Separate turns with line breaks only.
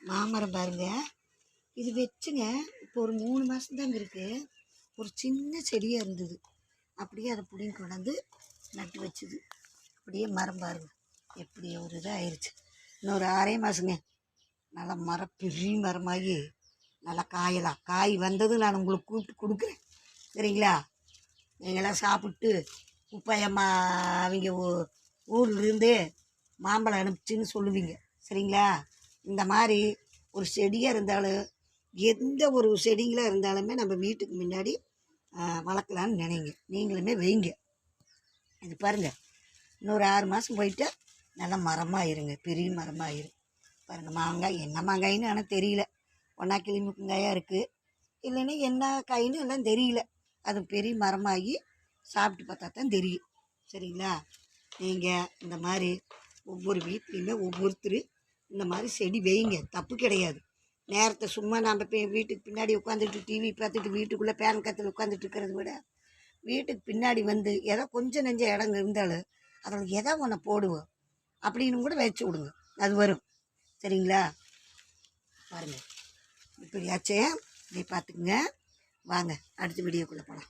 மாமரம் பாருங்க, இது வச்சுங்க இப்போ ஒரு 3 மாதம் தாங்க இருக்குது. ஒரு சின்ன செடியாக இருந்தது, அப்படியே அதை பிடிங்கி கொண்டாந்து நட்டு வச்சுது. அப்படியே மரம் பாருங்க எப்படி ஒரு இதாக ஆயிடுச்சு. இன்னொரு 6 மாதங்க நல்லா மரம் பெரிய மரமாகி நல்லா காயலாம். காய் வந்தது நான் உங்களுக்கு கூப்பிட்டு கொடுக்குறேன், சரிங்களா? நீங்களாம் சாப்பிட்டு உப்பாயம்மா அவங்க ஊர்லேருந்து மாம்பழம் அனுப்பிச்சின்னு சொல்லுவீங்க, சரிங்களா? இந்த மாதிரி ஒரு செடியாக இருந்தாலும் எந்த ஒரு செடிங்களாக இருந்தாலுமே நம்ம வீட்டுக்கு முன்னாடி வளர்க்கலான்னு நினைங்க. நீங்களுமே வைங்க. இது பாருங்கள், இன்னொரு 6 மாதம் போயிட்டு நல்லா மரமாக இருங்க, பெரிய மரமாக இரு. பாருங்கள் மாங்காய் என்ன மாங்காயின்னு ஆனால் தெரியல. ஒன்றா கிளிமுக்குங்காயாக இருக்குது, இல்லைன்னா என்ன காயின்னு எல்லாம் தெரியல. அது பெரிய மரமாகி சாப்பிட்டு பார்த்தா தான் தெரியும், சரிங்களா? நீங்கள் இந்த மாதிரி ஒவ்வொரு வீட்லேயுமே ஒவ்வொருத்தர் இந்த மாதிரி செடி வைங்க, தப்பு கிடையாது. நேரத்தை சும்மா நம்ம வீட்டுக்கு பின்னாடி உட்காந்துட்டு டிவி பார்த்துட்டு வீட்டுக்குள்ளே பேன் கத்தில் உட்காந்துட்டு இருக்கிறத விட வீட்டுக்கு பின்னாடி வந்து ஏதோ கொஞ்சம் நெஞ்ச இடம் இருந்தாலும் அதில் எதோ ஒன்று போடுவோம் அப்படின்னு கூட வச்சு விடுங்க, அது வரும், சரிங்களா? பாருங்கள் இப்படியாச்சே, இதை பார்த்துக்குங்க. வாங்க அடுத்த வீடியோக்குள்ளே போகலாம்.